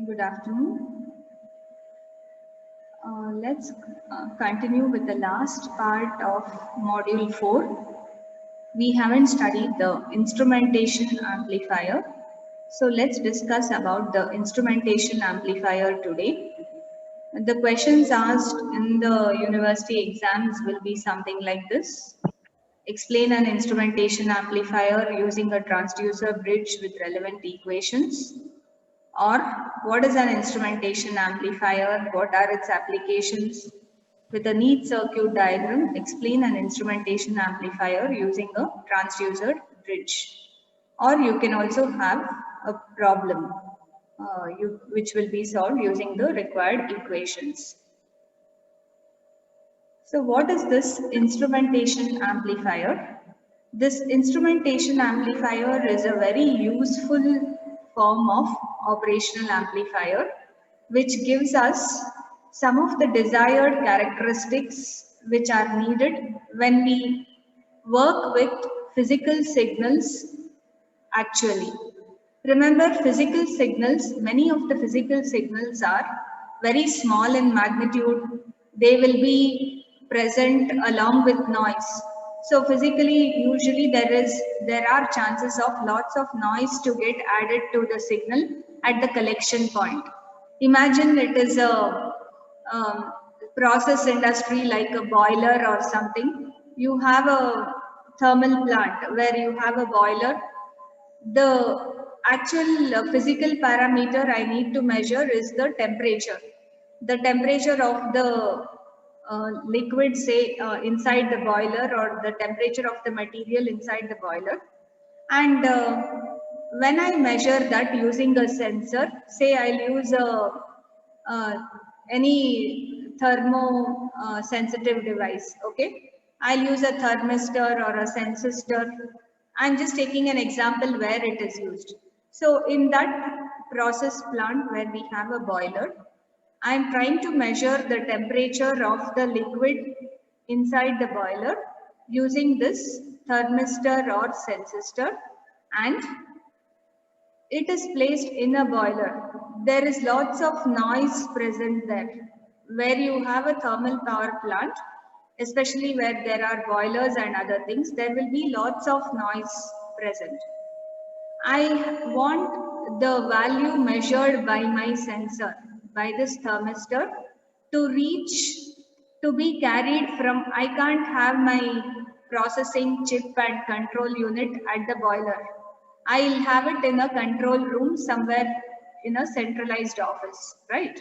Good afternoon. Let's continue with the last part of Module 4. We haven't studied the instrumentation amplifier. So let's discuss about the instrumentation amplifier today. The questions asked in the university exams will be something like this. Explain an instrumentation amplifier using a transducer bridge with relevant equations. Or what is an instrumentation amplifier? What are its applications? With a neat circuit diagram, explain an instrumentation amplifier using a transducer bridge. Or you can also have a problem which will be solved using the required equations. So what is this instrumentation amplifier? This instrumentation amplifier is a very useful form of operational amplifier which gives us some of the desired characteristics which are needed when we work with physical signals actually. Remember, physical signals, many of the physical signals are very small in magnitude. They will be present along with noise. So physically, usually there are chances of lots of noise to get added to the signal at the collection point. Imagine it is a process industry like a boiler or something. You have a thermal plant where you have a boiler. The actual physical parameter I need to measure is the temperature. The temperature of the liquid, say inside the boiler, or the temperature of the material inside the boiler. And when I measure that using a sensor, say I'll use uh, any thermo sensitive device, okay? I'll use a thermistor or a sensistor. I'm just taking an example where it is used. So in that process plant where we have a boiler, I'm trying to measure the temperature of the liquid inside the boiler using this thermistor or sensistor, and it is placed in a boiler. There is lots of noise present there. Where you have a thermal power plant, especially where there are boilers and other things, there will be lots of noise present. I want the value measured by my sensor, by this thermistor, to reach, to be carried from, I can't have my processing chip and control unit at the boiler. I'll have it in a control room somewhere in a centralized office, right?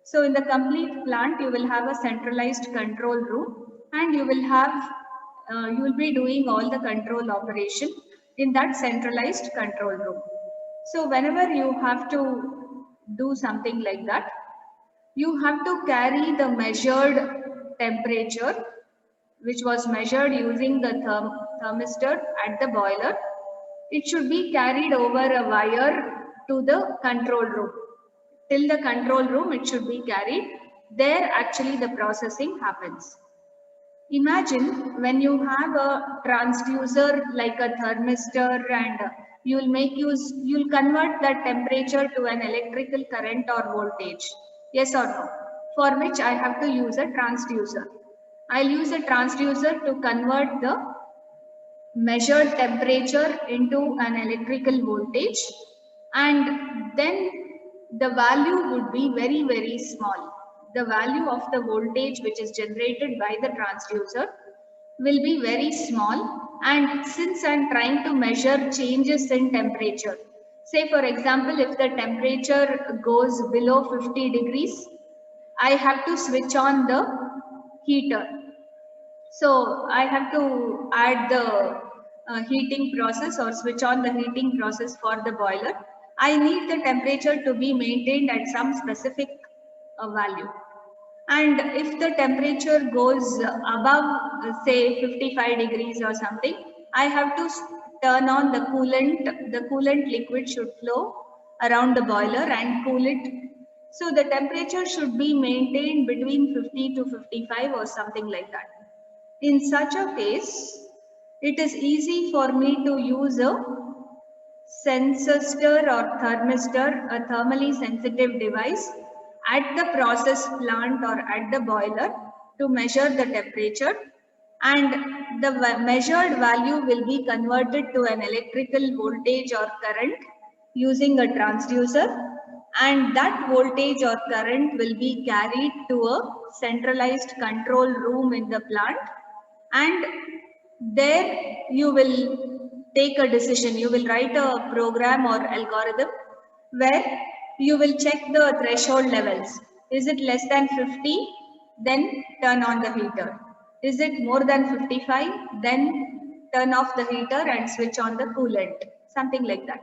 So in the complete plant, you will have a centralized control room, and you will have, you will be doing all the control operation in that centralized control room. So whenever you have to do something like that, you have to carry the measured temperature, which was measured using the thermistor at the boiler. It should be carried over a wire to the control room. Till the control room, it should be carried. There actually the processing happens. Imagine when you have a transducer like a thermistor, and you'll convert that temperature to an electrical current or voltage. Yes or no? For which I have to use a transducer. I'll use a transducer to convert the measured temperature into an electrical voltage, and then the value would be very, very small. The value of the voltage which is generated by the transducer will be very small, and since I'm trying to measure changes in temperature, say for example, if the temperature goes below 50 degrees, I have to switch on the heater. So I have to add the heating process or switch on the heating process for the boiler. I need the temperature to be maintained at some specific value. And if the temperature goes above, say 55 degrees or something, I have to turn on the coolant. The coolant liquid should flow around the boiler and cool it. So the temperature should be maintained between 50 to 55 or something like that. In such a case, it is easy for me to use a sensor or thermistor, a thermally sensitive device at the process plant or at the boiler to measure the temperature, and the measured value will be converted to an electrical voltage or current using a transducer, and that voltage or current will be carried to a centralized control room in the plant, and there you will take a decision. You will write a program or algorithm where you will check the threshold levels. Is it less than 50? Then turn on the heater. Is it more than 55? Then turn off the heater and switch on the coolant. Something like that.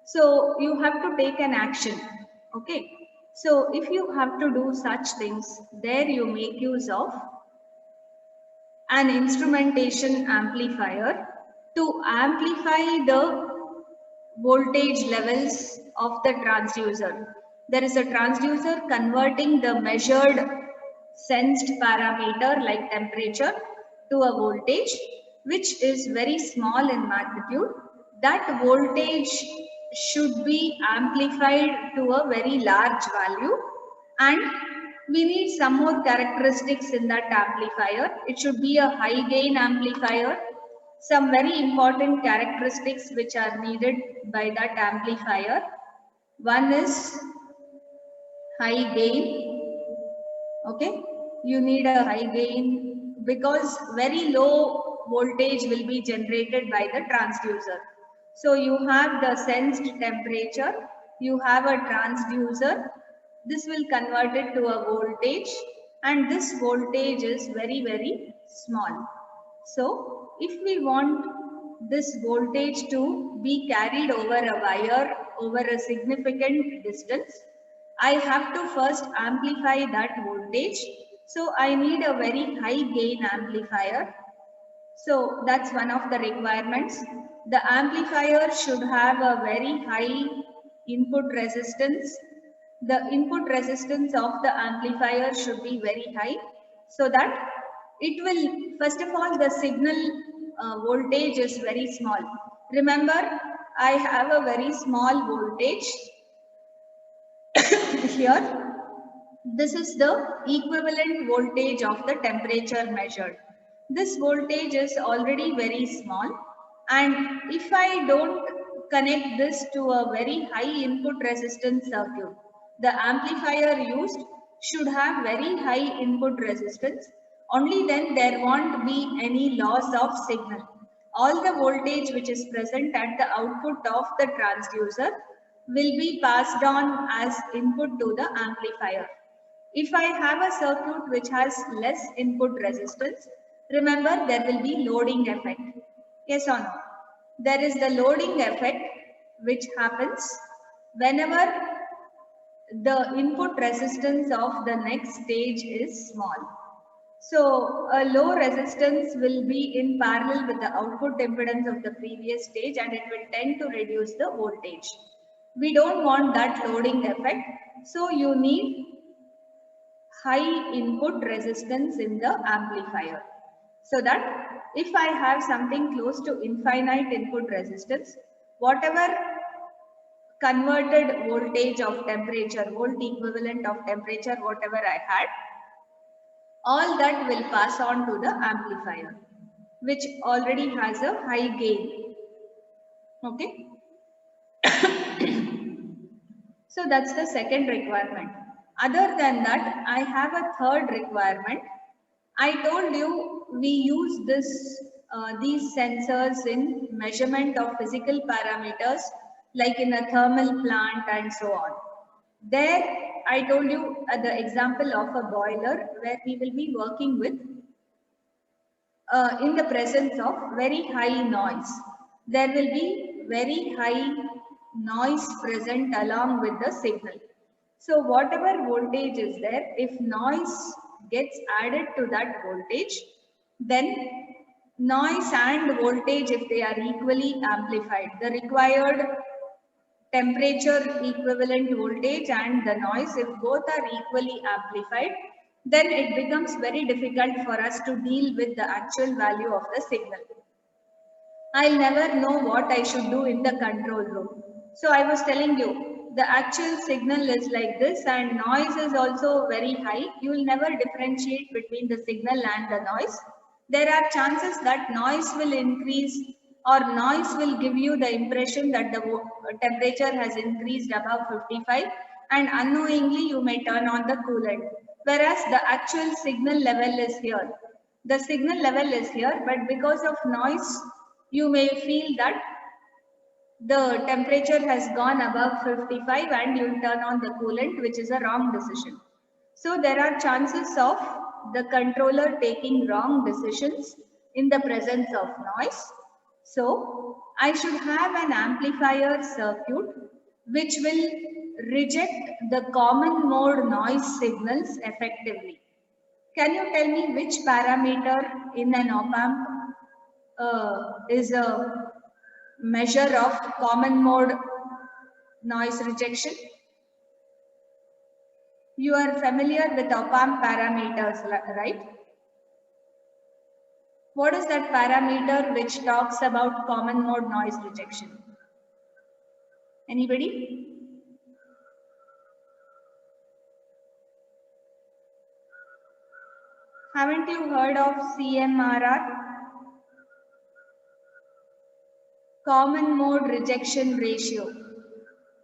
So you have to take an action. Okay. So if you have to do such things, there you make use of an instrumentation amplifier to amplify the voltage levels of the transducer. There is a transducer converting the measured sensed parameter like temperature to a voltage which is very small in magnitude. That voltage should be amplified to a very large value, and we need some more characteristics in that amplifier. It should be a high gain amplifier. Some very important characteristics which are needed by that amplifier. One is high gain. Okay, you need a high gain because very low voltage will be generated by the transducer. So you have the sensed temperature, you have a transducer. This will convert it to a voltage, and this voltage is very, very small. So if we want this voltage to be carried over a wire over a significant distance, I have to first amplify that voltage. So I need a very high gain amplifier. So that's one of the requirements. The amplifier should have a very high input resistance. The input resistance of the amplifier should be very high so that it will, first of all, the signal voltage is very small. Remember, I have a very small voltage here. This is the equivalent voltage of the temperature measured. This voltage is already very small, and if I don't connect this to a very high input resistance circuit, the amplifier used should have very high input resistance. Only then there won't be any loss of signal. All the voltage which is present at the output of the transducer will be passed on as input to the amplifier. If I have a circuit which has less input resistance, remember there will be loading effect. Yes or no? There is the loading effect which happens whenever the input resistance of the next stage is small. So a low resistance will be in parallel with the output impedance of the previous stage, and it will tend to reduce the voltage. We don't want that loading effect. So you need high input resistance in the amplifier, so that if I have something close to infinite input resistance, whatever converted voltage of temperature, volt equivalent of temperature, whatever I had, all that will pass on to the amplifier, which already has a high gain. Okay. So that's the second requirement. Other than that, I have a third requirement. I told you we use these sensors in measurement of physical parameters like in a thermal plant and so on. There I told you the example of a boiler where we will be working with in the presence of very high noise. There will be very high noise present along with the signal. So whatever voltage is there, if noise gets added to that voltage, then noise and voltage, if they are equally amplified, the required temperature equivalent voltage and the noise, if both are equally amplified, then it becomes very difficult for us to deal with the actual value of the signal. I'll never know what I should do in the control room. So I was telling you, the actual signal is like this and noise is also very high. You will never differentiate between the signal and the noise. There are chances that noise will increase or noise will give you the impression that the temperature has increased above 55 and unknowingly you may turn on the coolant. Whereas the actual signal level is here. The signal level is here, but because of noise, you may feel that the temperature has gone above 55 and you turn on the coolant, which is a wrong decision. So there are chances of the controller taking wrong decisions in the presence of noise. So I should have an amplifier circuit which will reject the common mode noise signals effectively. Can you tell me which parameter in an op-amp is a measure of common mode noise rejection? You are familiar with op-amp parameters, right? What is that parameter which talks about common mode noise rejection? Anybody? Haven't you heard of CMRR? Common mode rejection ratio,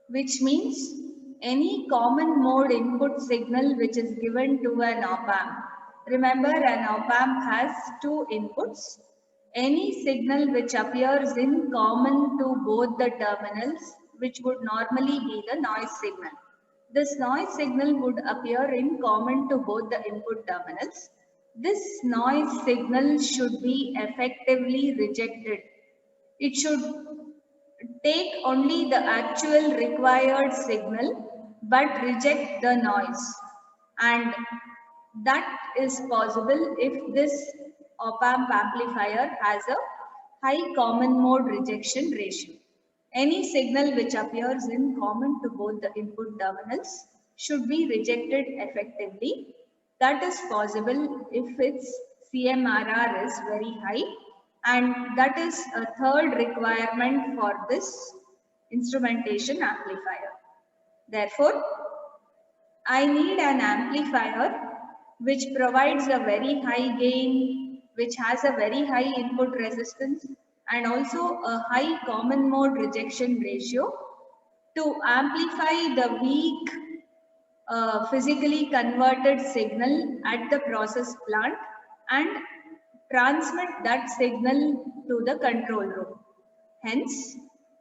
which means any common mode input signal which is given to an op-amp. Remember, an op-amp has two inputs. Any signal which appears in common to both the terminals, which would normally be the noise signal. This noise signal would appear in common to both the input terminals. This noise signal should be effectively rejected. It should take only the actual required signal but reject the noise, and that is possible if this op-amp amplifier has a high common mode rejection ratio. Any signal which appears in common to both the input terminals should be rejected effectively. That is possible if its CMRR is very high, and that is a third requirement for this instrumentation amplifier. Therefore, I need an amplifier which provides a very high gain, which has a very high input resistance and also a high common mode rejection ratio to amplify the weak physically converted signal at the process plant and transmit that signal to the control room. Hence,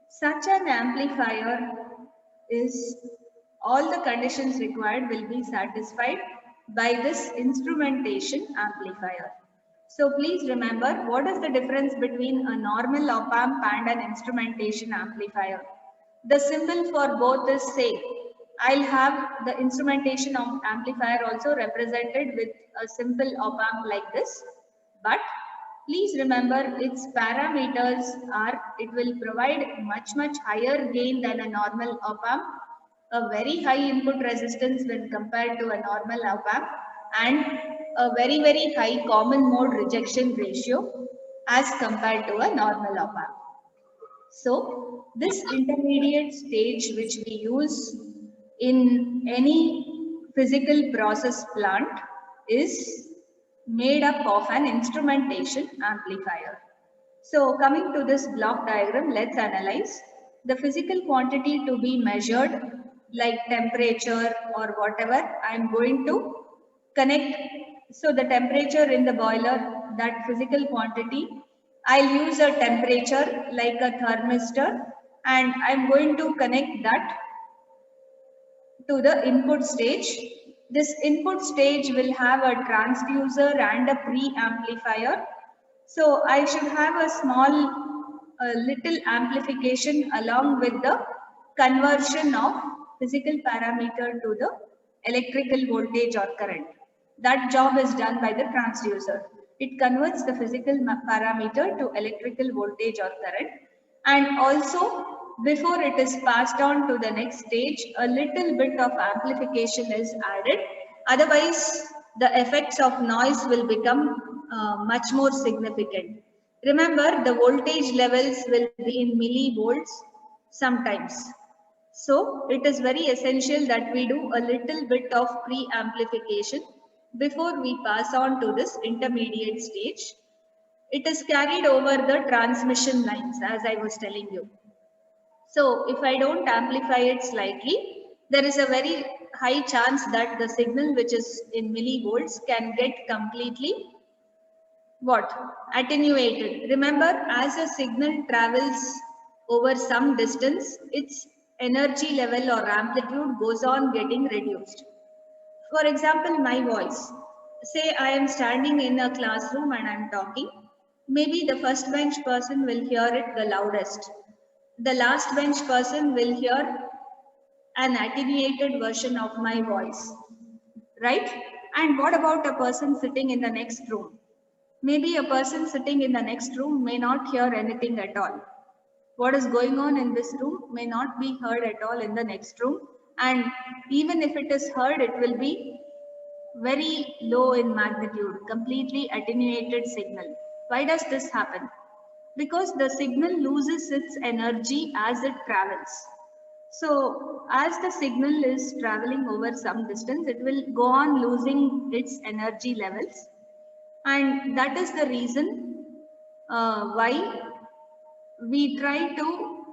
such an amplifier is all the conditions required will be satisfied by this instrumentation amplifier. So please remember, what is the difference between a normal op-amp and an instrumentation amplifier? The symbol for both is same. I'll have the instrumentation amplifier also represented with a simple op-amp like this. But please remember its parameters are, it will provide much higher gain than a normal op-amp, a very high input resistance when compared to a normal op-amp, and a very high common mode rejection ratio as compared to a normal op-amp. So this intermediate stage which we use in any physical process plant is made up of an instrumentation amplifier. So coming to this block diagram, let's analyze. The physical quantity to be measured, like temperature or whatever, I'm going to connect. So the temperature in the boiler, that physical quantity, I'll use a temperature like a thermistor, and I'm going to connect that to the input stage. This input stage will have a transducer and a preamplifier. So I should have a small little amplification along with the conversion of physical parameter to the electrical voltage or current. That job is done by the transducer. It converts the physical parameter to electrical voltage or current, and also before it is passed on to the next stage, a little bit of amplification is added. Otherwise, the effects of noise will become much more significant. Remember, the voltage levels will be in millivolts, sometimes. So it is very essential that we do a little bit of pre-amplification before we pass on to this intermediate stage. It is carried over the transmission lines, as I was telling you. So if I don't amplify it slightly, there is a very high chance that the signal which is in millivolts can get completely what? Attenuated. Remember, as a signal travels over some distance, its energy level or amplitude goes on getting reduced. For example, my voice. Say I am standing in a classroom and I am talking. Maybe the first bench person will hear it the loudest. The last bench person will hear an attenuated version of my voice, right? And what about a person sitting in the next room? Maybe a person sitting in the next room may not hear anything at all. What is going on in this room may not be heard at all in the next room. And even if it is heard, it will be very low in magnitude, completely attenuated signal. Why does this happen? Because the signal loses its energy as it travels. So as the signal is traveling over some distance, it will go on losing its energy levels. And that is the reason why we try to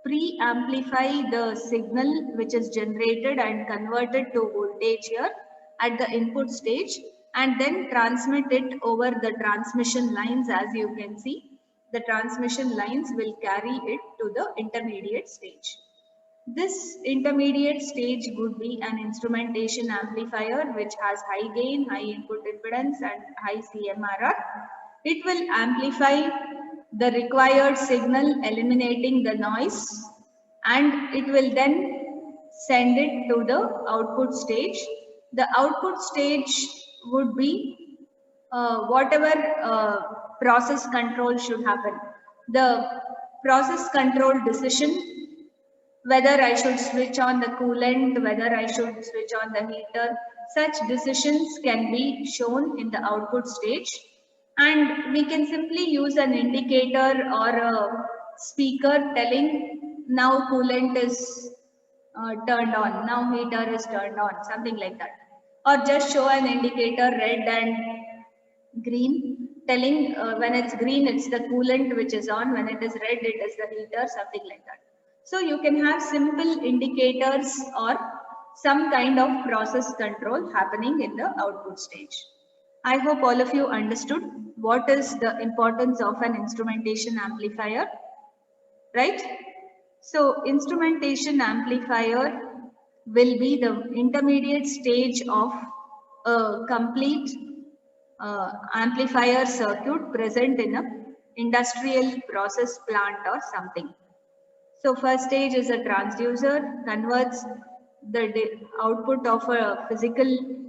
pre-amplify the signal which is generated and converted to voltage here at the input stage, and then transmit it over the transmission lines. As you can see, the transmission lines will carry it to the intermediate stage. This intermediate stage would be an instrumentation amplifier which has high gain, high input impedance and high CMRR. It will amplify the required signal, eliminating the noise, and it will then send it to the output stage. The output stage would be whatever process control should happen. The process control decision, whether I should switch on the coolant, whether I should switch on the heater, such decisions can be shown in the output stage. And we can simply use an indicator or a speaker telling now coolant is turned on, now heater is turned on, something like that. Or just show an indicator red and green, telling when it's green it's the coolant which is on, when it is red it is the heater, something like that. So you can have simple indicators or some kind of process control happening in the output stage. I hope all of you understood what is the importance of an instrumentation amplifier, right? So instrumentation amplifier will be the intermediate stage of a complete amplifier circuit present in a industrial process plant or something. So first stage is a transducer, converts the output of a physical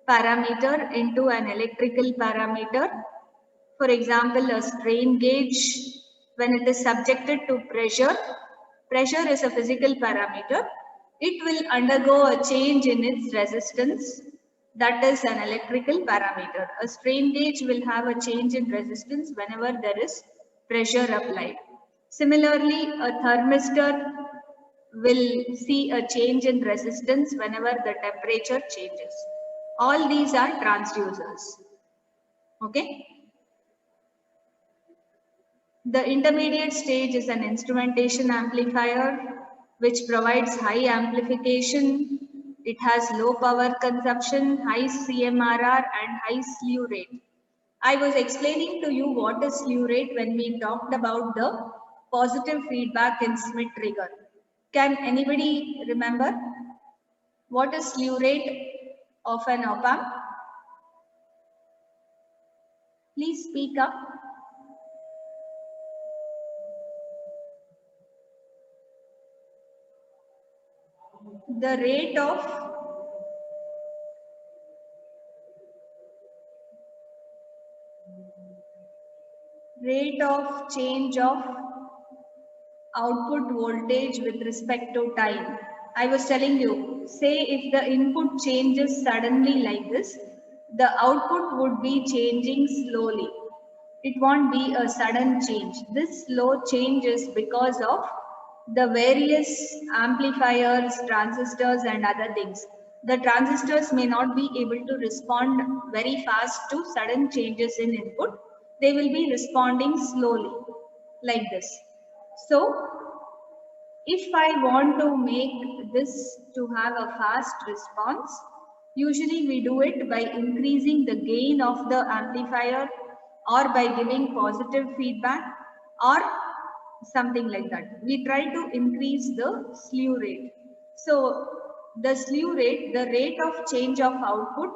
parameter into an electrical parameter. For example, a strain gauge, when it is subjected to pressure, pressure is a physical parameter. It will undergo a change in its resistance. That is an electrical parameter. A strain gauge will have a change in resistance whenever there is pressure applied. Similarly, a thermistor will see a change in resistance whenever the temperature changes. All these are transducers. Okay. The intermediate stage is an instrumentation amplifier which provides high amplification. It has low power consumption, high CMRR and high slew rate. I was explaining to you what is slew rate when we talked about the positive feedback in Schmitt trigger. Can anybody remember what is slew rate of an op-amp? Please speak up. The rate of change of output voltage with respect to time. I was telling you, say if the input changes suddenly like this, the output would be changing slowly. It won't be a sudden change. This slow change is because of the various amplifiers, transistors and other things. The transistors may not be able to respond very fast to sudden changes in input. They will be responding slowly like this. So if I want to make this to have a fast response, usually we do it by increasing the gain of the amplifier or by giving positive feedback or something like that. We try to increase the slew rate. So the slew rate, the rate of change of output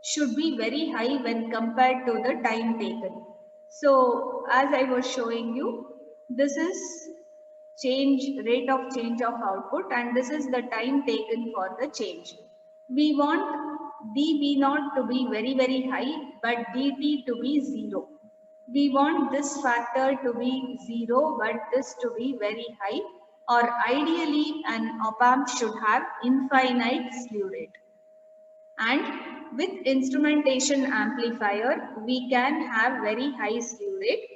should be very high when compared to the time taken. So as I was showing you, this is rate of change of output and this is the time taken for the change. We want dB0 to be very high but dt to be 0. We want this factor to be 0 but this to be very high, or ideally an op-amp should have infinite slew rate. And with instrumentation amplifier, we can have very high slew rate.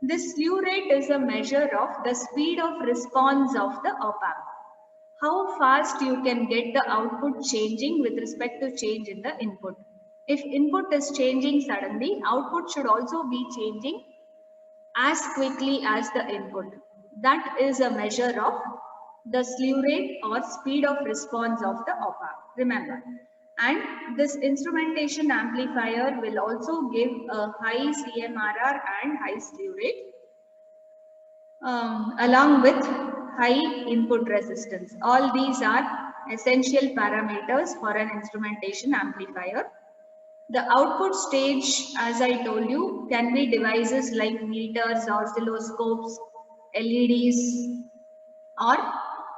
This slew rate is a measure of the speed of response of the op-amp. How fast you can get the output changing with respect to change in the input. If input is changing suddenly, output should also be changing as quickly as the input. That is a measure of the slew rate or speed of response of the op-amp. Remember. And this instrumentation amplifier will also give a high CMRR and high slew rate along with high input resistance. All these are essential parameters for an instrumentation amplifier. The output stage, as I told you, can be devices like meters, oscilloscopes, LEDs, or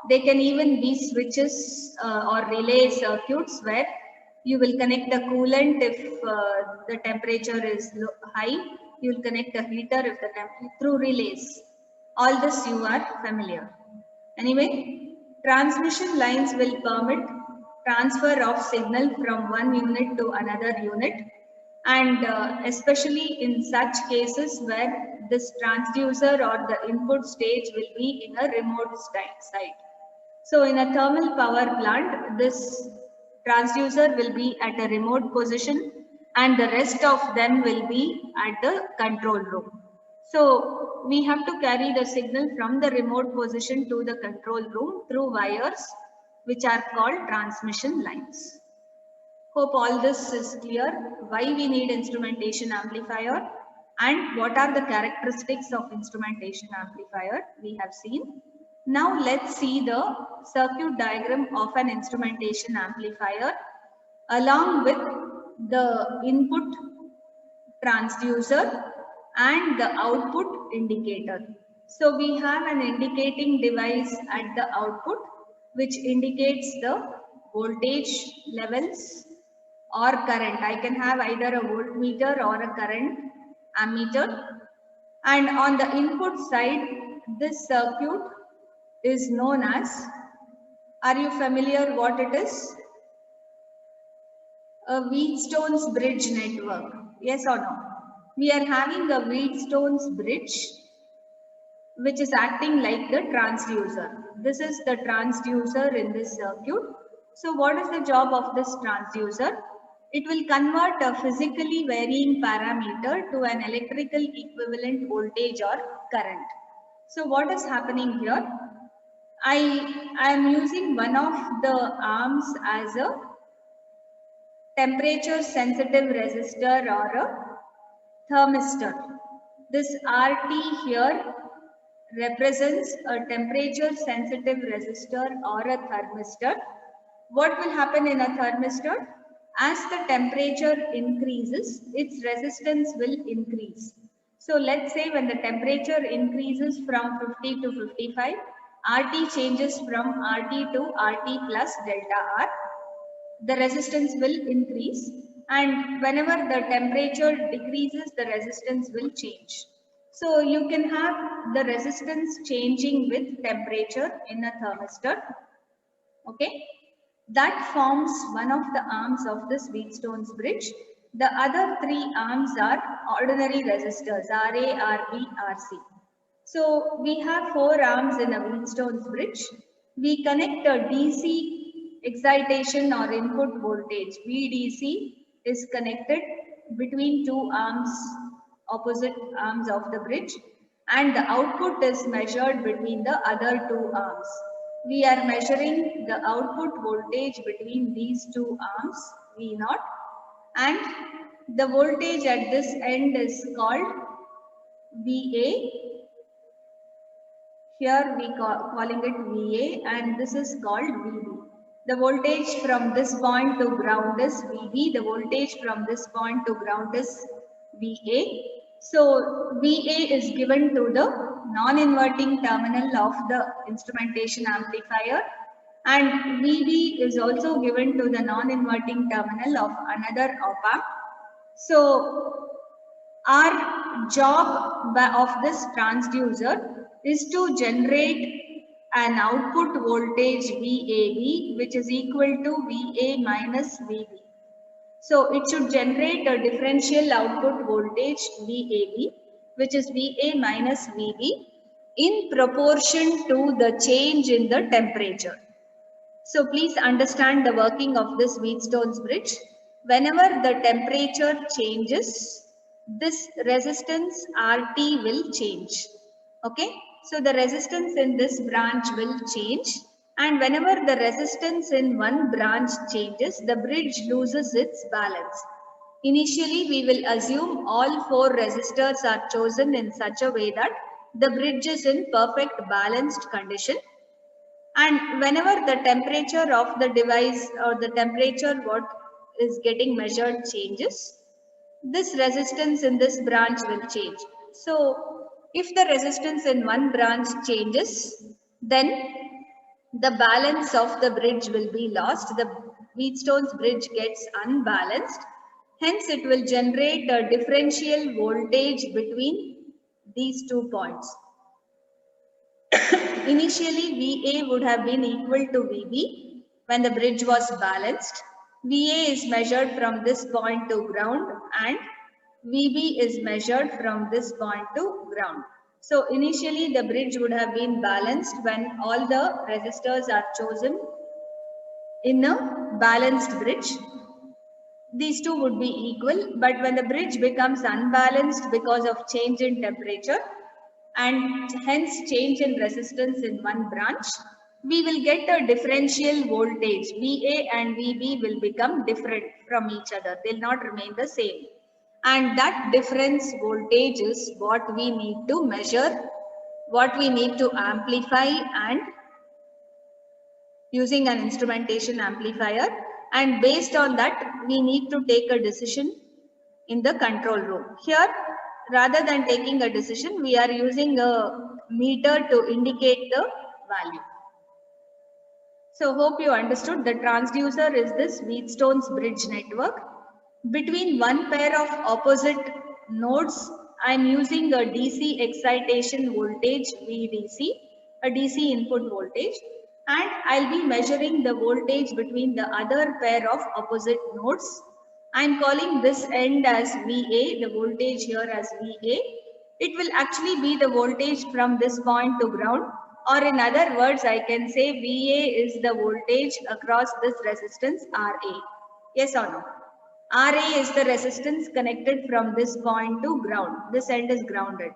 they can even be switches or relay circuits where you will connect the coolant if the temperature is high. You will connect the heater if the temperature through relays. All this you are familiar. Anyway, transmission lines will permit transfer of signal from one unit to another unit, and especially in such cases where this transducer or the input stage will be in a remote site. So in a thermal power plant, this transducer will be at a remote position and the rest of them will be at the control room. So we have to carry the signal from the remote position to the control room through wires which are called transmission lines. Hope all this is clear, why we need instrumentation amplifier and what are the characteristics of instrumentation amplifier we have seen. Now let's see the circuit diagram of an instrumentation amplifier along with the input transducer and the output indicator. So we have an indicating device at the output which indicates the voltage levels or current. I can have either a voltmeter or a current ammeter. And on the input side, this circuit is known as, are you familiar what it is? A Wheatstone's bridge network. Yes or no? We are having a Wheatstone's bridge which is acting like the transducer. This is the transducer in this circuit. So what is the job of this transducer? It will convert a physically varying parameter to an electrical equivalent voltage or current. So what is happening here? I am using one of the arms as a temperature sensitive resistor or a thermistor. This RT here represents a temperature sensitive resistor or a thermistor. What will happen in a thermistor? As the temperature increases, its resistance will increase. So let's say when the temperature increases from 50 to 55, RT changes from RT to RT plus delta R. The resistance will increase, and whenever the temperature decreases, the resistance will change. So you can have the resistance changing with temperature in a thermistor. Okay, that forms one of the arms of this Wheatstone's bridge. The other three arms are ordinary resistors, RA, RB, RC. So we have 4 arms in a Wheatstone's bridge. We connect a DC excitation or input voltage VDC is connected between 2 arms, opposite arms of the bridge, and the output is measured between the other 2 arms. We are measuring the output voltage between these 2 arms, V0, and the voltage at this end is called VA. Here we calling it VA, and this is called VB. The voltage from this point to ground is VB. The voltage from this point to ground is VA. So VA is given to the non-inverting terminal of the instrumentation amplifier, and VB is also given to the non-inverting terminal of another op-amp. So our job of this transducer is to generate an output voltage VAB, which is equal to VA minus VB. So it should generate a differential output voltage VAB, which is VA minus VB, in proportion to the change in the temperature. So please understand the working of this Wheatstone's bridge. Whenever the temperature changes, this resistance RT will change. Okay, so the resistance in this branch will change, and whenever the resistance in one branch changes, the bridge loses its balance. Initially, we will assume all 4 resistors are chosen in such a way that the bridge is in perfect balanced condition. And whenever the temperature of the device or the temperature what is getting measured changes, this resistance in this branch will change. So if the resistance in one branch changes, then the balance of the bridge will be lost. The Wheatstone's bridge gets unbalanced. Hence, it will generate a differential voltage between these 2 points. Initially, VA would have been equal to VB when the bridge was balanced. VA is measured from this point to ground, and VB is measured from this point to ground. So initially the bridge would have been balanced when all the resistors are chosen in a balanced bridge. These two would be equal, but when the bridge becomes unbalanced because of change in temperature and hence change in resistance in one branch, we will get a differential voltage. VA and VB will become different from each other. They will not remain the same. And that difference voltage is what we need to measure, what we need to amplify, and using an instrumentation amplifier. And based on that, we need to take a decision in the control room. Here, rather than taking a decision, we are using a meter to indicate the value. So hope you understood. The transducer is this Wheatstone's bridge network. Between one pair of opposite nodes, I am using a DC excitation voltage VDC, a DC input voltage, and I'll be measuring the voltage between the other pair of opposite nodes. I'm calling this end as VA, the voltage here as VA. It will actually be the voltage from this point to ground, or in other words, I can say VA is the voltage across this resistance RA. Yes or no? RA is the resistance connected from this point to ground. This end is grounded.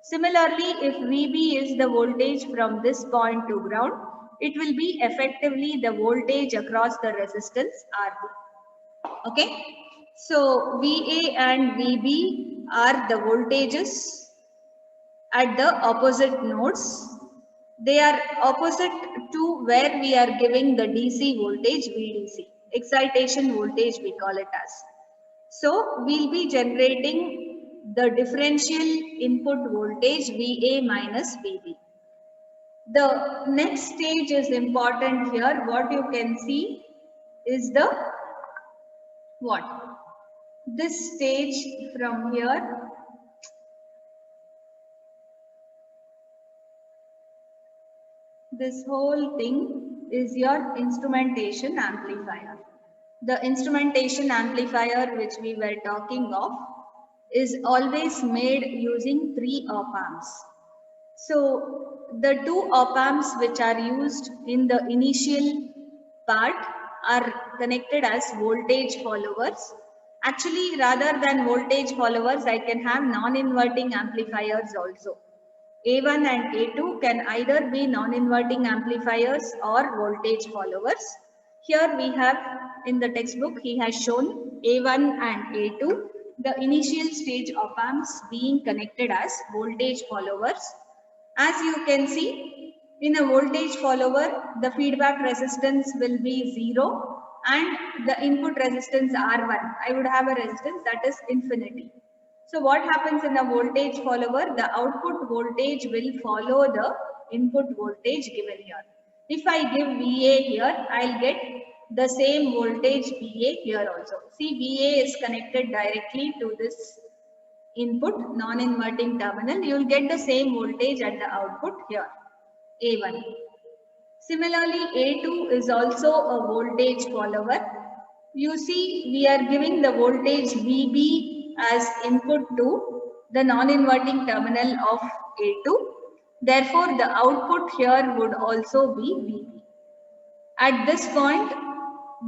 Similarly, if VB is the voltage from this point to ground, it will be effectively the voltage across the resistance RB. Okay. So VA and VB are the voltages at the opposite nodes. They are opposite to where we are giving the DC voltage VDC. Excitation voltage we call it as. So we'll be generating the differential input voltage VA minus VB. The next stage is important here. What you can see is the what? This stage from here. This whole thing is your instrumentation amplifier. The instrumentation amplifier which we were talking of is always made using 3 op-amps. So the two op-amps which are used in the initial part are connected as voltage followers. Actually, rather than voltage followers, I can have non-inverting amplifiers also. A1 and A2 can either be non-inverting amplifiers or voltage followers. Here we have in the textbook, he has shown A1 and A2, the initial stage op-amps being connected as voltage followers. As you can see, in a voltage follower, the feedback resistance will be 0 and the input resistance R1. I would have a resistance that is infinity. So what happens in a voltage follower? The output voltage will follow the input voltage given here. If I give VA here, I'll get the same voltage VA here also. See, VA is connected directly to this input non-inverting terminal. You will get the same voltage at the output here, A1. Similarly, A2 is also a voltage follower. You see, we are giving the voltage VB as input to the non-inverting terminal of A2. Therefore, the output here would also be VB. At this point,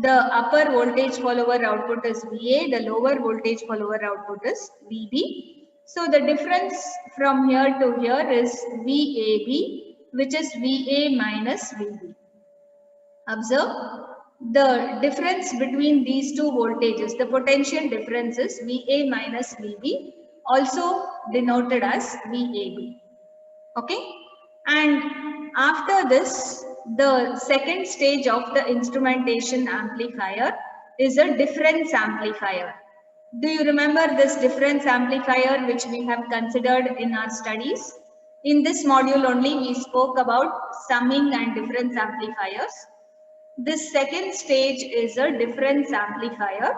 the upper voltage follower output is VA, the lower voltage follower output is VB. So the difference from here to here is VAB, which is VA minus VB. Observe the difference between these two voltages, the potential difference is VA minus VB, also denoted as VAB. Okay, and after this, the second stage of the instrumentation amplifier is a difference amplifier. Do you remember this difference amplifier which we have considered in our studies? In this module only we spoke about summing and difference amplifiers. This second stage is a difference amplifier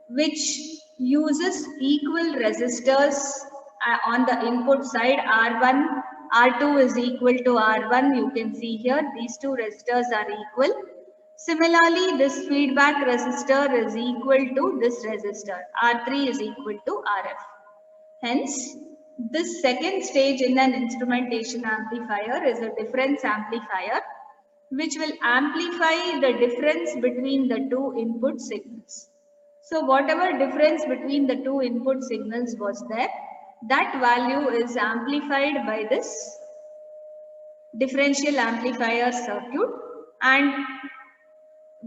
which uses equal resistors on the input side. R1, R2 is equal to R1. You can see here these two resistors are equal. Similarly, this feedback resistor is equal to this resistor. R3 is equal to RF. Hence, this second stage in an instrumentation amplifier is a difference amplifier which will amplify the difference between the two input signals. So whatever difference between the two input signals was there, that value is amplified by this differential amplifier circuit, and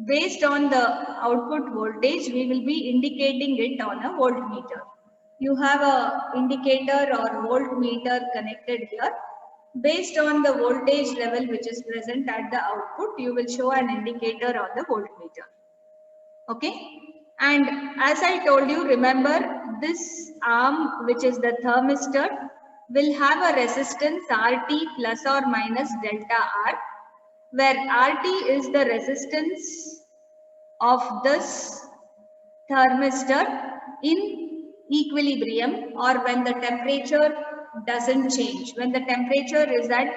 based on the output voltage, we will be indicating it on a voltmeter. You have a indicator or voltmeter connected here. Based on the voltage level which is present at the output, you will show an indicator on the voltmeter. Okay, and as I told you, remember this arm which is the thermistor will have a resistance RT plus or minus delta R, where RT is the resistance of this thermistor in equilibrium, or when the temperature doesn't change. When the temperature is at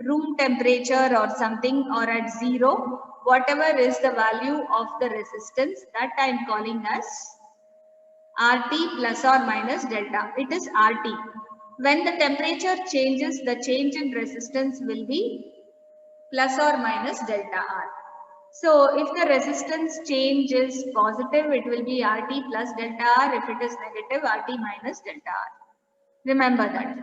room temperature or something, or at zero, whatever is the value of the resistance, that I am calling as RT plus or minus delta. It is RT. When the temperature changes, the change in resistance will be plus or minus delta R. So if the resistance change is positive, it will be RT plus delta R. If it is negative, RT minus delta R. Remember that.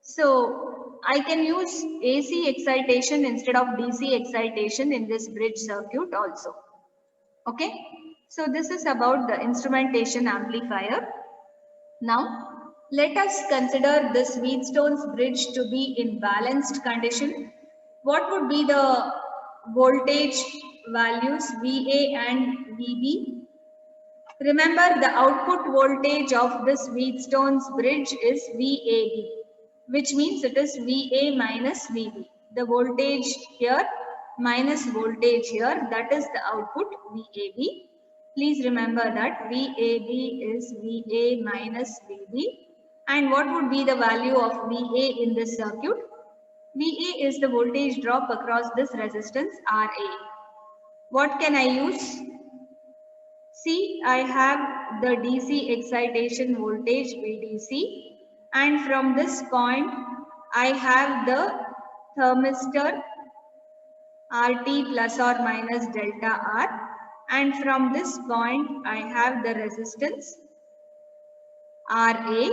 So I can use AC excitation instead of DC excitation in this bridge circuit also. Okay. So this is about the instrumentation amplifier. Now let us consider this Wheatstone's bridge to be in balanced condition. What would be the voltage values VA and VB? Remember, the output voltage of this Wheatstone's bridge is VAB, which means it is VA minus VB. The voltage here minus voltage here, that is the output VAB. Please remember that VAB is VA minus VB. And what would be the value of VA in this circuit? VA is the voltage drop across this resistance RA. What can I use? See, I have the DC excitation voltage VDC, and from this point I have the thermistor RT plus or minus delta R, and from this point I have the resistance RA.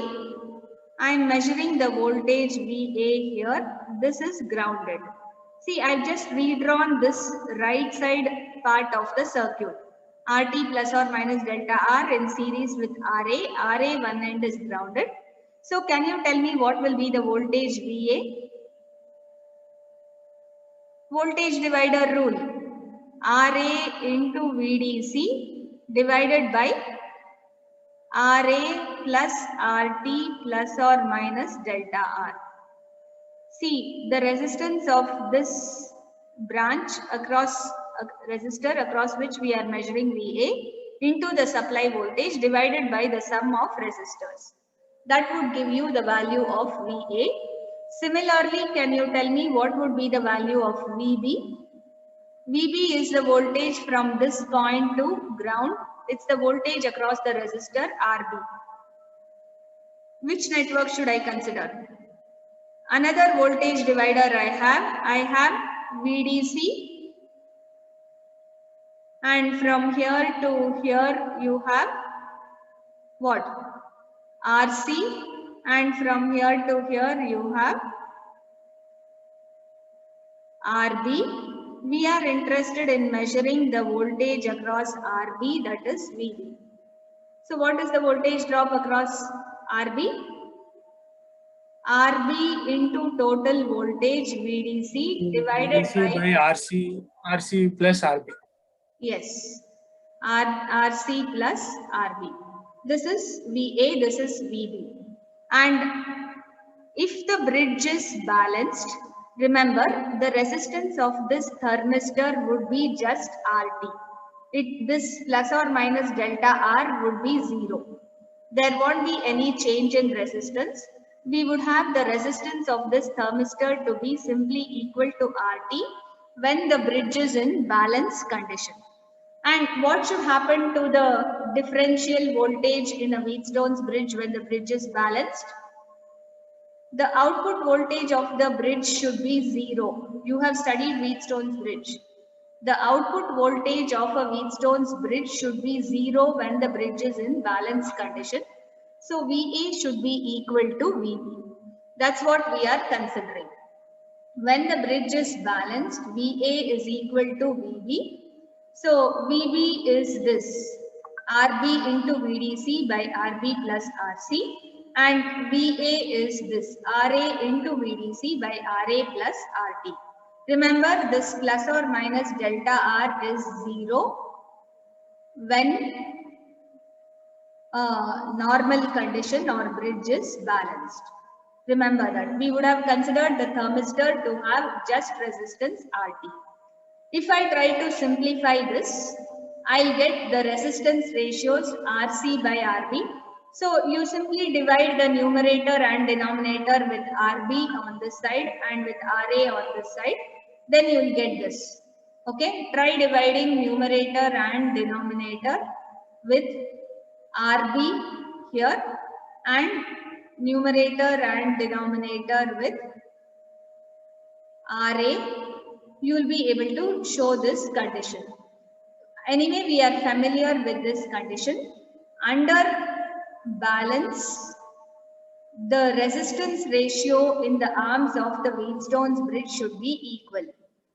I am measuring the voltage VA here. This is grounded. See, I've just redrawn this right side part of the circuit. RT plus or minus delta R in series with RA. RA one end is grounded. So can you tell me what will be the voltage VA? Voltage divider rule. RA into VDC divided by RA plus RT plus or minus delta R. See, the resistance of this branch across a resistor across which we are measuring VA into the supply voltage divided by the sum of resistors. That would give you the value of VA. Similarly, can you tell me what would be the value of VB? VB is the voltage from this point to ground. It's the voltage across the resistor RB. Which network should I consider? Another voltage divider I have VDC, and from here to here you have what? RC, and from here to here you have RB. We are interested in measuring the voltage across RB, that is VB. So what is the voltage drop across RB? RB into total voltage VDC divided by RC plus RB. Yes, RC plus RB. This is VA, this is VB. And if the bridge is balanced, remember the resistance of this thermistor would be just RT. This plus or minus delta R would be 0. There won't be any change in resistance. We would have the resistance of this thermistor to be simply equal to RT when the bridge is in balance condition. And what should happen to the differential voltage in a Wheatstone's bridge when the bridge is balanced? The output voltage of the bridge should be 0. You have studied Wheatstone's bridge. The output voltage of a Wheatstone's bridge should be 0 when the bridge is in balance condition. So VA should be equal to VB. That's what we are considering. When the bridge is balanced, VA is equal to VB. So VB is this, RB into VDC by RB plus RC, and VA is this, RA into VDC by RA plus RT. Remember, this plus or minus delta R is 0 when normal condition or bridge is balanced. Remember that. We would have considered the thermistor to have just resistance RT. If I try to simplify this, I'll get the resistance ratios RC by RB. So you simply divide the numerator and denominator with RB on this side and with RA on this side. Then you will get this. Okay, try dividing numerator and denominator with RB here and numerator and denominator with RA. You will be able to show this condition. Anyway, we are familiar with this condition. Under balance, the resistance ratio in the arms of the Wheatstone's bridge should be equal.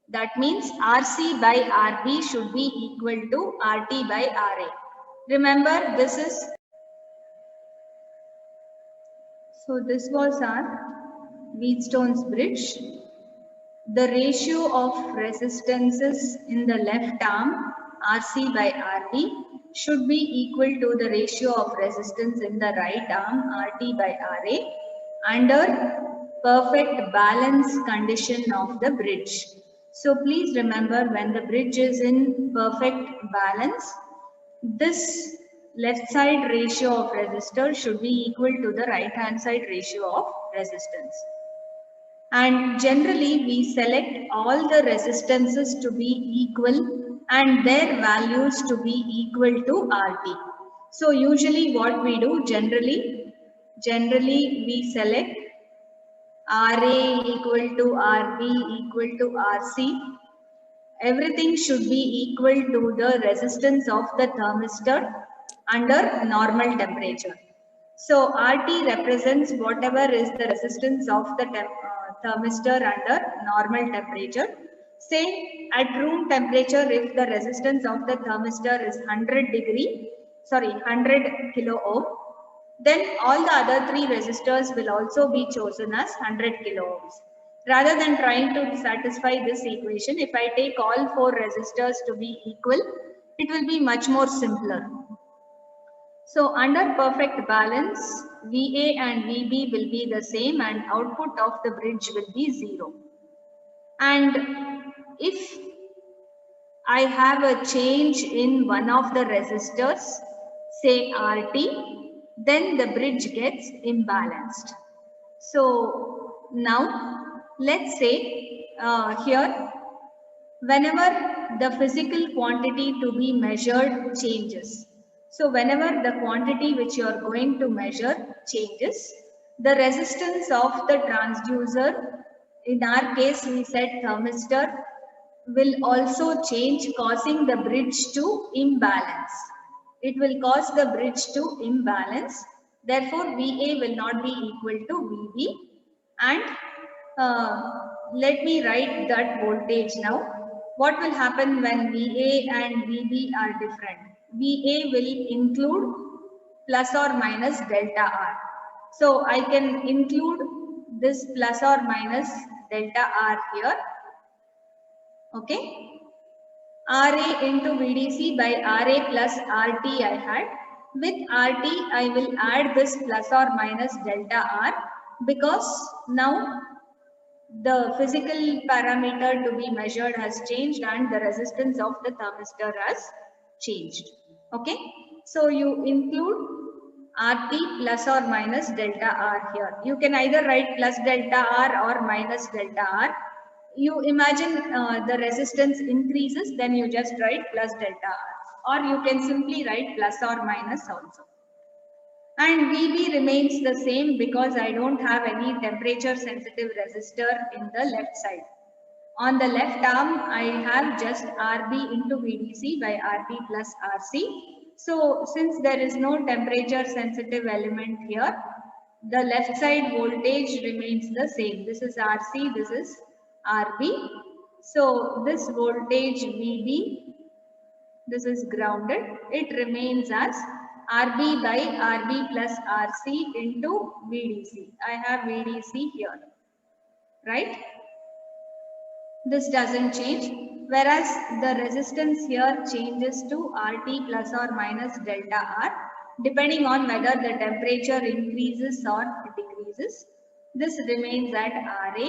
That means RC by RB should be equal to RT by RA. Remember, this is, so this was our Wheatstone's bridge. The ratio of resistances in the left arm, RC by RB, should be equal to the ratio of resistance in the right arm, RT by RA, under perfect balance condition of the bridge. So please remember, when the bridge is in perfect balance, this left side ratio of resistor should be equal to the right hand side ratio of resistance. And generally we select all the resistances to be equal and their values to be equal to RT. So usually what we do, generally we select RA equal to RB equal to RC. Everything should be equal to the resistance of the thermistor under normal temperature. So RT represents whatever is the resistance of the thermistor under normal temperature. Say at room temperature, if the resistance of the thermistor is 100 kilo ohm, then all the other three resistors will also be chosen as 100 kilo ohms. Rather than trying to satisfy this equation, if I take all four resistors to be equal, it will be much more simpler. So under perfect balance, VA and VB will be the same and output of the bridge will be 0. And if I have a change in one of the resistors, say RT, then the bridge gets imbalanced. So now let's say here, whenever the physical quantity to be measured changes. So whenever the quantity which you are going to measure changes, the resistance of the transducer, in our case we said thermistor, will also change, causing the bridge to imbalance. It will cause the bridge to imbalance. Therefore, VA will not be equal to VB. And let me write that voltage now. What will happen when VA and VB are different? VA will include plus or minus delta R. So I can include this plus or minus delta R here. Okay. RA into VDC by RA plus RT I had. With RT, I will add this plus or minus delta R because now the physical parameter to be measured has changed and the resistance of the thermistor has changed. Okay. So you include RT plus or minus delta R here. You can either write plus delta R or minus delta R. You imagine the resistance increases, then you just write plus delta R, or you can simply write plus or minus also. And VB remains the same because I don't have any temperature sensitive resistor in the left side. On the left arm, I have just RB into VDC by RB plus RC. So since there is no temperature sensitive element here, the left side voltage remains the same. This is RC, this is RB. So this voltage VB, this is grounded. It remains as RB by RB plus RC into VDC. I have VDC here, right? This doesn't change. Whereas the resistance here changes to RT plus or minus delta R, depending on whether the temperature increases or decreases. This remains at RA.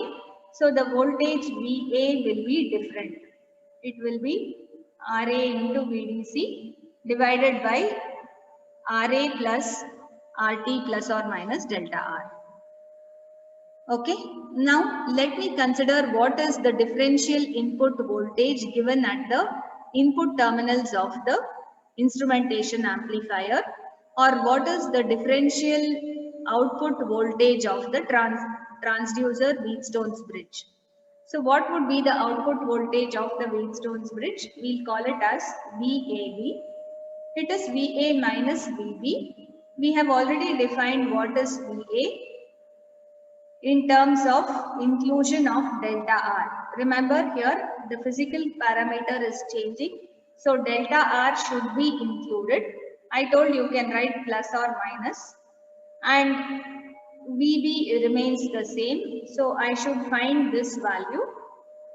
So the voltage VA will be different. It will be RA into VDC divided by RA plus RT plus or minus delta R. Okay, now let me consider what is the differential input voltage given at the input terminals of the instrumentation amplifier, or what is the differential output voltage of the transducer Wheatstone's bridge. So what would be the output voltage of the Wheatstone's bridge? We'll call it as VAB. It is VA minus VB. We have already defined what is VA in terms of inclusion of delta R. Remember here the physical parameter is changing. So delta R should be included. I told you can write plus or minus, and VB remains the same. So I should find this value.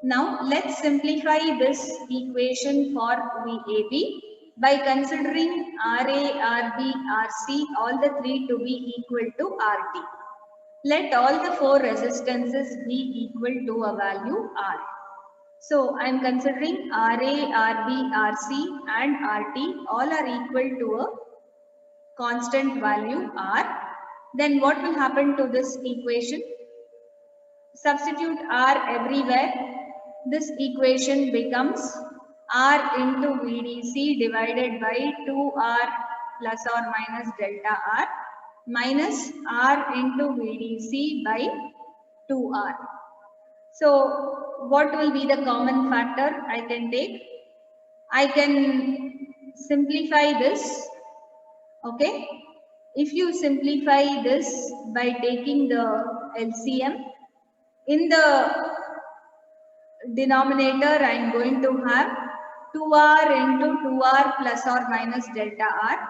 Now let's simplify this equation for VAB by considering RA, RB, RC, all the three to be equal to RT. Let all the four resistances be equal to a value R. So I am considering RA, RB, RC and RT all are equal to a constant value R. Then what will happen to this equation? Substitute R everywhere. This equation becomes R into VDC divided by 2R plus or minus delta R minus R into VDC by 2R. So what will be the common factor I can take? I can simplify this, okay? If you simplify this by taking the LCM, in the denominator I am going to have 2R into 2R plus or minus delta R,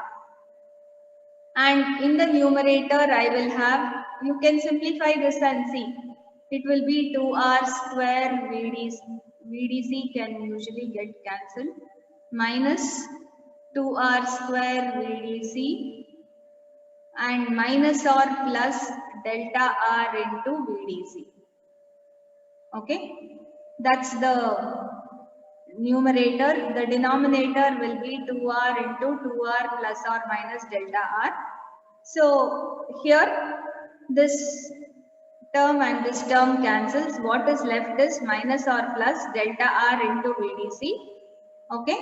and in the numerator I will have, you can simplify this and see, it will be 2R square VDC can usually get cancelled, minus 2R square VDC and minus or plus delta R into VDC. Okay, that's the numerator. The denominator will be 2R into 2R plus or minus delta R. So here this term and this term cancels. What is left is minus or plus delta R into VDC. Okay,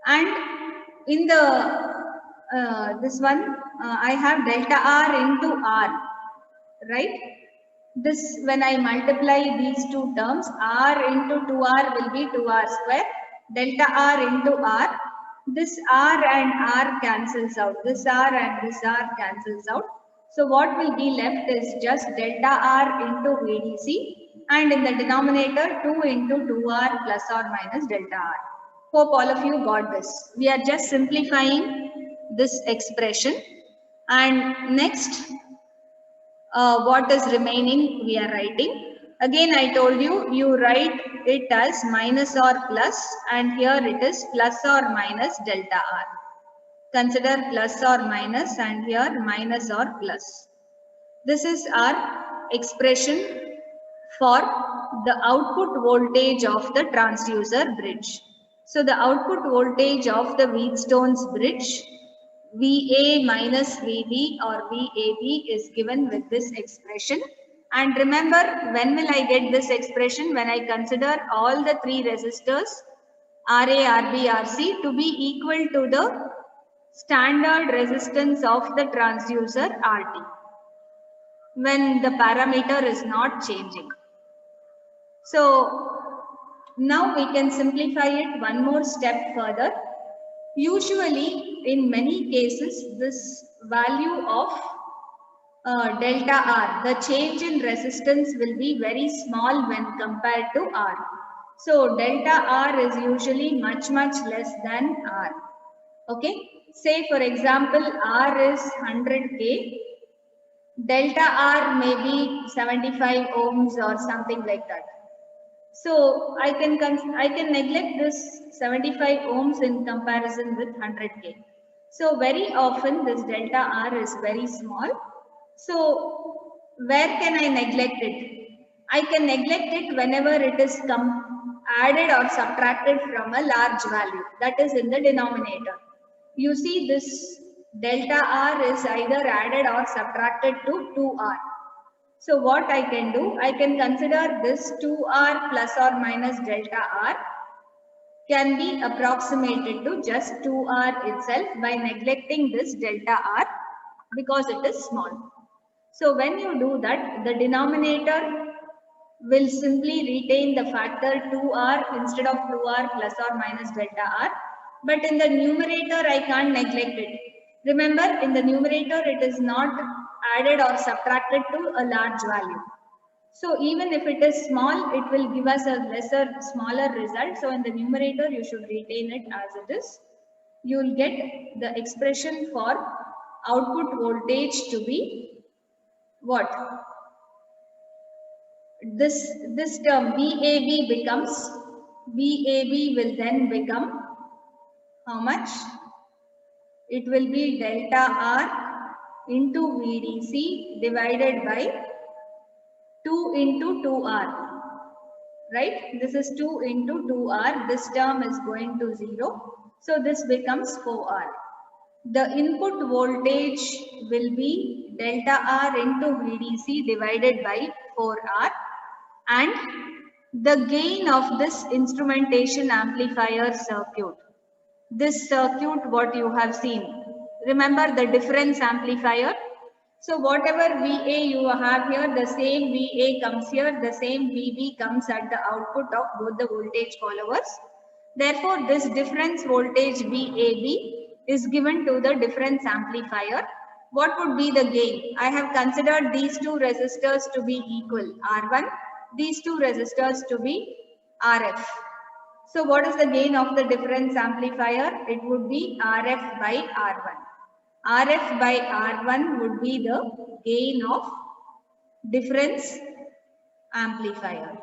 and in the this one I have delta R into R, right? This, when I multiply these two terms, R into 2R will be 2R square, delta R into R, this R and R cancels out, this R and this R cancels out. So what will be left is just delta R into VDC, and in the denominator 2 into 2R plus or minus delta R. Hope all of you got this. We are just simplifying this expression, and next what is remaining we are writing. Again I told you, you write it as minus or plus, and here it is plus or minus delta R. Consider plus or minus, and here minus or plus. This is our expression for the output voltage of the transducer bridge. So the output voltage of the Wheatstone's bridge, VA minus VB or VAB, is given with this expression. And remember, when will I get this expression? When I consider all the three resistors RA, RB, RC to be equal to the standard resistance of the transducer RT, when the parameter is not changing. So now we can simplify it one more step further. Usually, in many cases, this value of delta R, the change in resistance will be very small when compared to R. So delta R is usually much less than R. Okay, say for example, R is 100K, delta R may be 75 ohms or something like that. So I can neglect this 75 ohms in comparison with 100K. So very often this delta R is very small. So where can I neglect it? I can neglect it whenever it is added or subtracted from a large value, that is in the denominator. You see, this delta R is either added or subtracted to 2R. So what I can do, I can consider this 2R plus or minus delta R can be approximated to just 2R itself by neglecting this delta R because it is small. So when you do that, the denominator will simply retain the factor 2R instead of 2R plus or minus delta R. But in the numerator, I can't neglect it. Remember, in the numerator, it is not added or subtracted to a large value. So even if it is small, it will give us a smaller result. So in the numerator, you should retain it as it is. You will get the expression for output voltage to be what? This term VAB becomes, VAB will then become how much? It will be delta R into VDC divided by 2 into 2R, right? This is 2 into 2R. This term is going to 0. So this becomes 4R. The input voltage will be delta R into VDC divided by 4R. And the gain of this instrumentation amplifier circuit, this circuit what you have seen, remember the difference amplifier, So whatever VA you have here, the same VA comes here, the same VB comes at the output of both the voltage followers. Therefore, this difference voltage VAB is given to the difference amplifier. What would be the gain? I have considered these two resistors to be equal, R1, these two resistors to be RF. So what is the gain of the difference amplifier? It would be RF by R1. RF by R1 would be the gain of difference amplifier.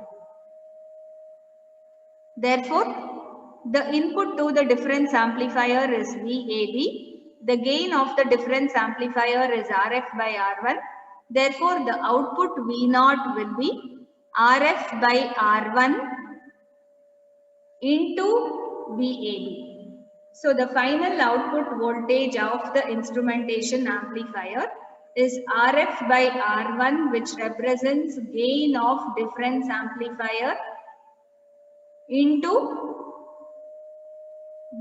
Therefore, the input to the difference amplifier is VAB. The gain of the difference amplifier is RF by R1. Therefore, the output V0 will be RF by R1 into VAB. So the final output voltage of the instrumentation amplifier is RF by R1, which represents gain of difference amplifier, into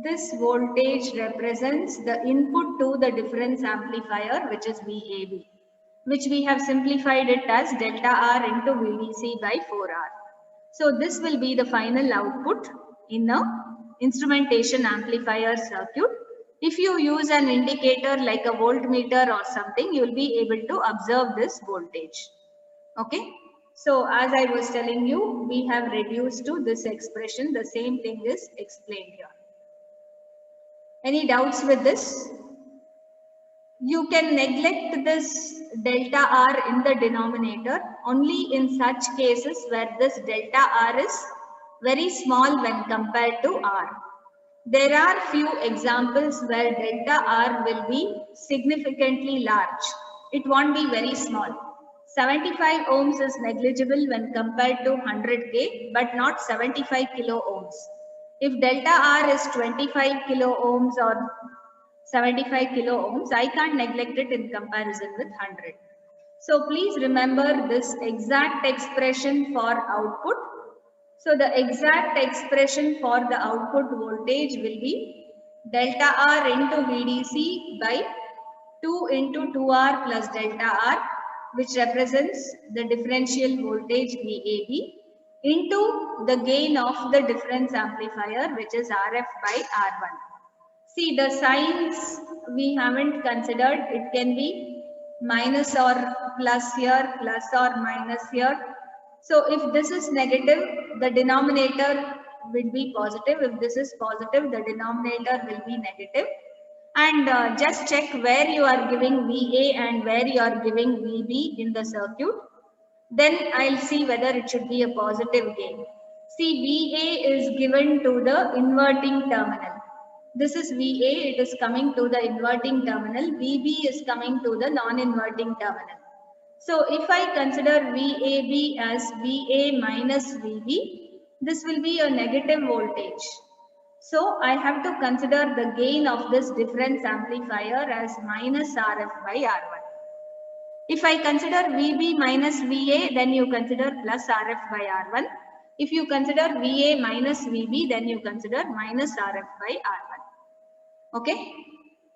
this voltage represents the input to the difference amplifier, which is VAB, which we have simplified it as delta R into VDC by 4R. So this will be the final output in a instrumentation amplifier circuit. If you use an indicator like a voltmeter or something, you will be able to observe this voltage. Okay. So as I was telling you, we have reduced to this expression. The same thing is explained here. Any doubts with this? You can neglect this delta R in the denominator only in such cases where this delta R is very small when compared to R. There are few examples where delta R will be significantly large. It won't be very small. 75 ohms is negligible when compared to 100K, but not 75 kilo ohms. If delta R is 25 kilo ohms or 75 kilo ohms, I can't neglect it in comparison with 100. So please remember this exact expression for output. So the exact expression for the output voltage will be delta R into VDC by 2 into 2R plus delta R, which represents the differential voltage VAB, into the gain of the difference amplifier, which is RF by R1. See, the signs we haven't considered. It can be minus or plus here, plus or minus here. So if this is negative, the denominator will be positive. If this is positive, the denominator will be negative. And just check where you are giving VA and where you are giving VB in the circuit. Then I'll see whether it should be a positive gain. See, VA is given to the inverting terminal. This is VA, it is coming to the inverting terminal. VB is coming to the non-inverting terminal. So if I consider VAB as VA minus VB, this will be a negative voltage. So I have to consider the gain of this difference amplifier as minus RF by R1. If I consider VB minus VA, then you consider plus RF by R1. If you consider VA minus VB, then you consider minus RF by R1. Okay?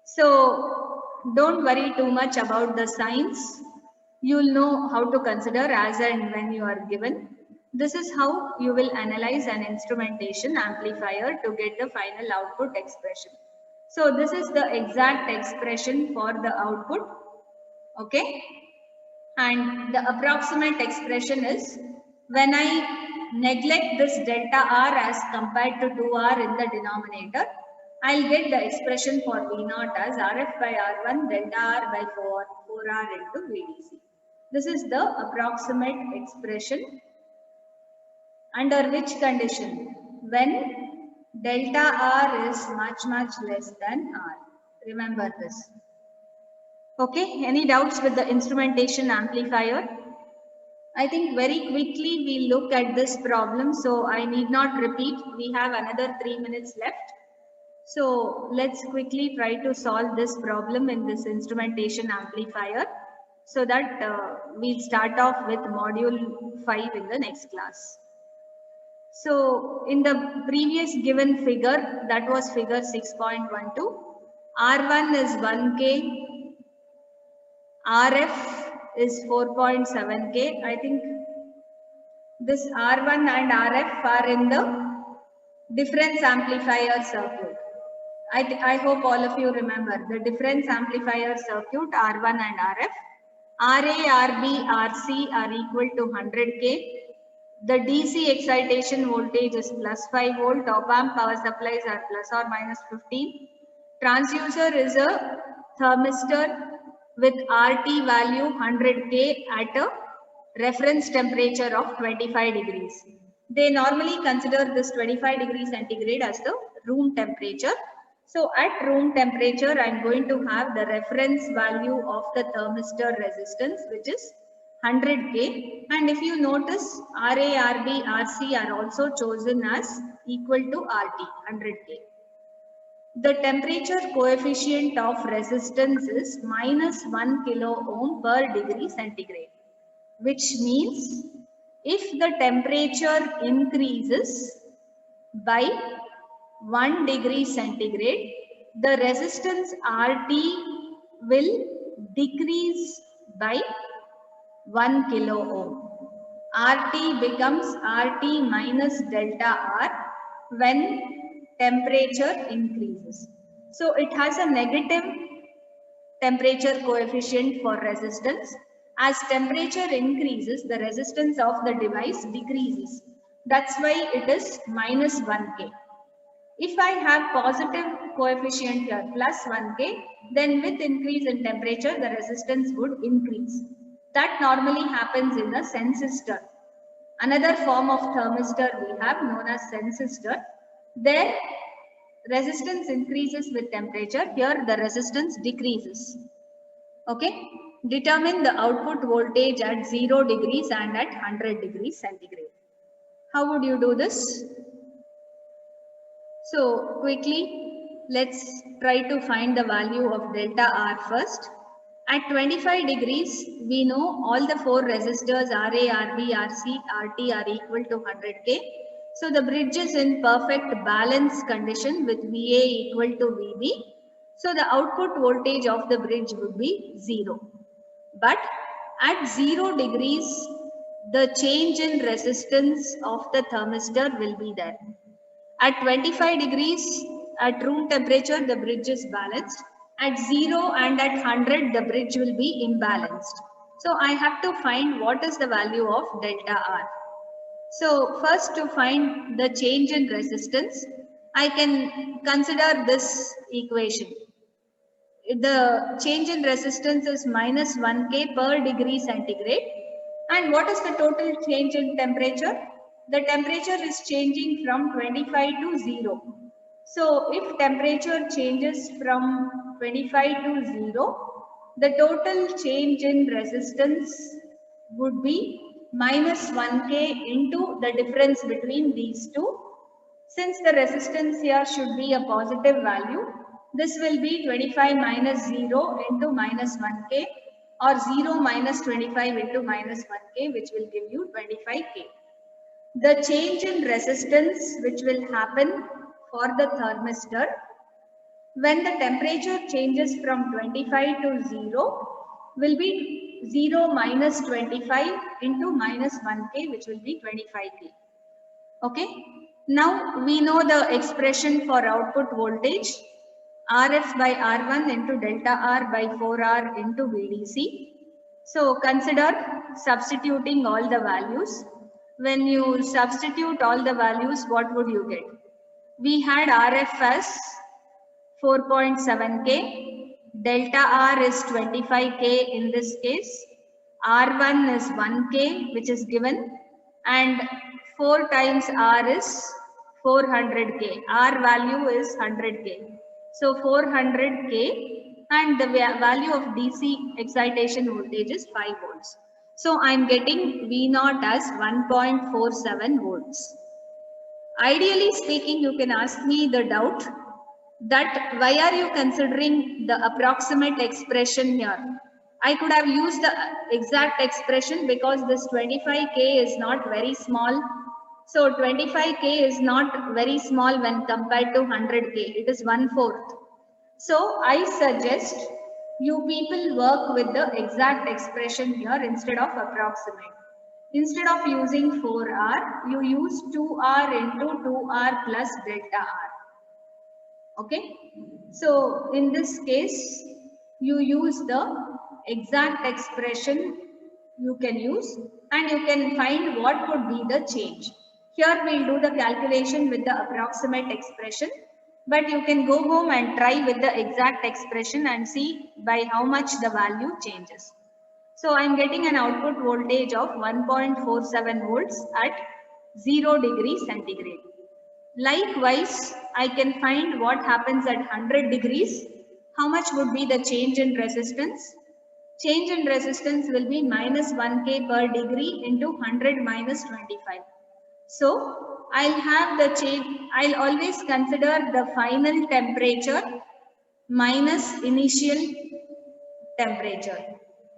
So don't worry too much about the signs. You will know how to consider as and when you are given. This is how you will analyze an instrumentation amplifier to get the final output expression. So this is the exact expression for the output. Okay? And the approximate expression is when I neglect this delta R as compared to 2R in the denominator, I'll get the expression for V0 as RF by R1 delta R by 4R into VDC. This is the approximate expression. Under which condition? When delta R is much less than R. Remember this. Okay, any doubts with the instrumentation amplifier? I think very quickly we look at this problem, so I need not repeat. We have another 3 minutes left. So let's quickly try to solve this problem in this instrumentation amplifier so that we'll start off with module 5 in the next class. So in the previous given figure, that was figure 6.12, R1 is 1K, RF is 4.7K. I think this R1 and RF are in the difference amplifier circuit. I hope all of you remember the difference amplifier circuit R1 and RF. RA, RB, RC are equal to 100K. The DC excitation voltage is plus 5 volt. Op-amp power supplies are plus or minus 15. Transducer is a thermistor with RT value 100K at a reference temperature of 25 degrees. They normally consider this 25 degrees centigrade as the room temperature. So at room temperature, I am going to have the reference value of the thermistor resistance, which is 100K. And if you notice, RA, RB, RC are also chosen as equal to RT, 100K. The temperature coefficient of resistance is minus 1 kilo ohm per degree centigrade, which means if the temperature increases by 1 degree centigrade, the resistance RT will decrease by 1 kilo ohm. RT becomes RT minus delta R when temperature increases. So it has a negative temperature coefficient for resistance. As temperature increases, the resistance of the device decreases. That's why it is minus 1K. If I have positive coefficient here plus 1K, then with increase in temperature, the resistance would increase. That normally happens in a sensistor. Another form of thermistor we have known as sensistor. There resistance increases with temperature. Here the resistance decreases. Okay. Determine the output voltage at 0 degrees and at 100 degrees centigrade. How would you do this? So quickly, let's try to find the value of delta R first. At 25 degrees, we know all the 4 resistors RA, RB, RC, RT are equal to 100K. So the bridge is in perfect balance condition with VA equal to VB. So the output voltage of the bridge would be 0. But at 0 degrees, the change in resistance of the thermistor will be there. At 25 degrees, at room temperature, the bridge is balanced. At 0 and at 100, the bridge will be imbalanced. So I have to find what is the value of delta R. So first, to find the change in resistance, I can consider this equation. The change in resistance is minus 1K per degree centigrade. And what is the total change in temperature? The temperature is changing from 25 to 0. So if temperature changes from 25 to 0, the total change in resistance would be minus 1K into the difference between these two. Since the resistance here should be a positive value, this will be 25 minus 0 into minus 1K, or 0 minus 25 into minus 1K, which will give you 25K. The change in resistance which will happen for the thermistor when the temperature changes from 25 to 0 will be 0 minus 25 into minus 1K, which will be 25K. Okay. Now we know the expression for output voltage, RF by R1 into delta R by 4R into VDC. So consider substituting all the values. When you substitute all the values, what would you get? We had RF as 4.7K, delta R is 25K in this case, R1 is 1K which is given, and 4 times R is 400K. R value is 100K. So 400K, and the value of DC excitation voltage is 5 volts. So I am getting V0 as 1.47 volts. Ideally speaking, you can ask me the doubt that why are you considering the approximate expression here? I could have used the exact expression because this 25K is not very small. So 25K is not very small when compared to 100K. It is 1/4. So I suggest You people work with the exact expression here instead of approximate. Instead of using 4R, you use 2R into 2R plus delta R. Okay. So in this case, you use the exact expression you can use and you can find what could be the change. Here we'll do the calculation with the approximate expression, but you can go home and try with the exact expression and see by how much the value changes. So I'm getting an output voltage of 1.47 volts at 0 degree centigrade. Likewise, I can find what happens at 100 degrees. How much would be the change in resistance? Change in resistance will be minus 1K per degree into 100 minus 25. So I'll have the change, I'll always consider the final temperature minus initial temperature.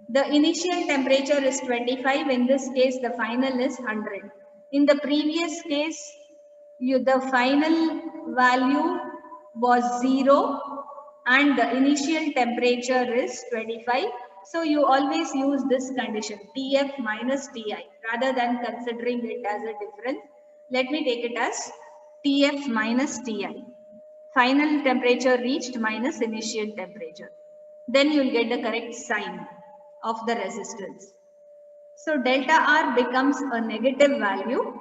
The initial temperature is 25. In this case, the final is 100. In the previous case, the final value was 0 and the initial temperature is 25. So you always use this condition, TF minus TI, rather than considering it as a difference. Let me take it as TF minus TI. Final temperature reached minus initial temperature. Then you will get the correct sign of the resistance. So delta R becomes a negative value.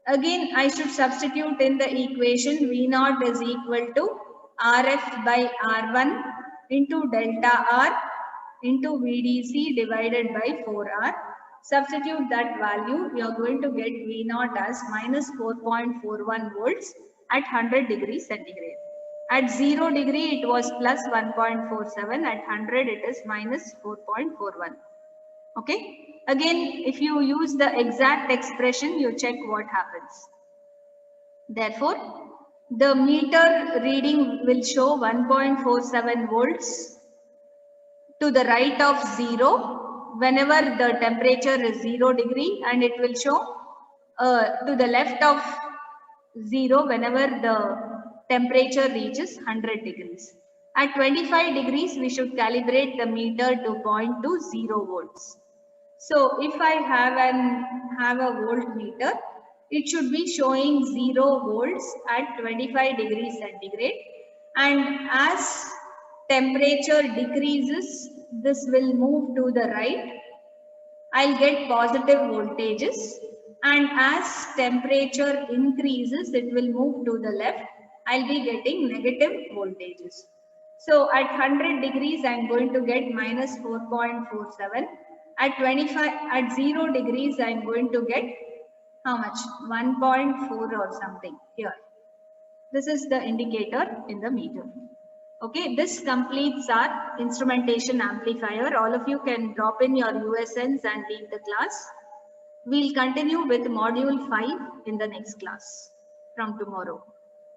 Again, I should substitute in the equation V0 is equal to RF by R1 into delta R into VDC divided by 4R. Substitute that value, we are going to get V0 as minus 4.41 volts at 100 degrees centigrade. At 0 degree, it was plus 1.47. At 100, it is minus 4.41. Okay. Again, if you use the exact expression, you check what happens. Therefore, the meter reading will show 1.47 volts to the right of 0 whenever the temperature is 0 degree, and it will show to the left of 0 whenever the temperature reaches 100 degrees. At 25 degrees, we should calibrate the meter to point to 0 volts. So if I have a voltmeter, it should be showing 0 volts at 25 degrees centigrade, and as temperature decreases, this will move to the right. I'll get positive voltages, and as temperature increases, it will move to the left. I'll be getting negative voltages. So at 100 degrees, I'm going to get minus 4.47. At 0 degrees, I'm going to get how much? 1.4 or something here. This is the indicator in the meter. Okay, this completes our instrumentation amplifier. All of you can drop in your USNs and leave the class. We'll continue with module 5 in the next class from tomorrow.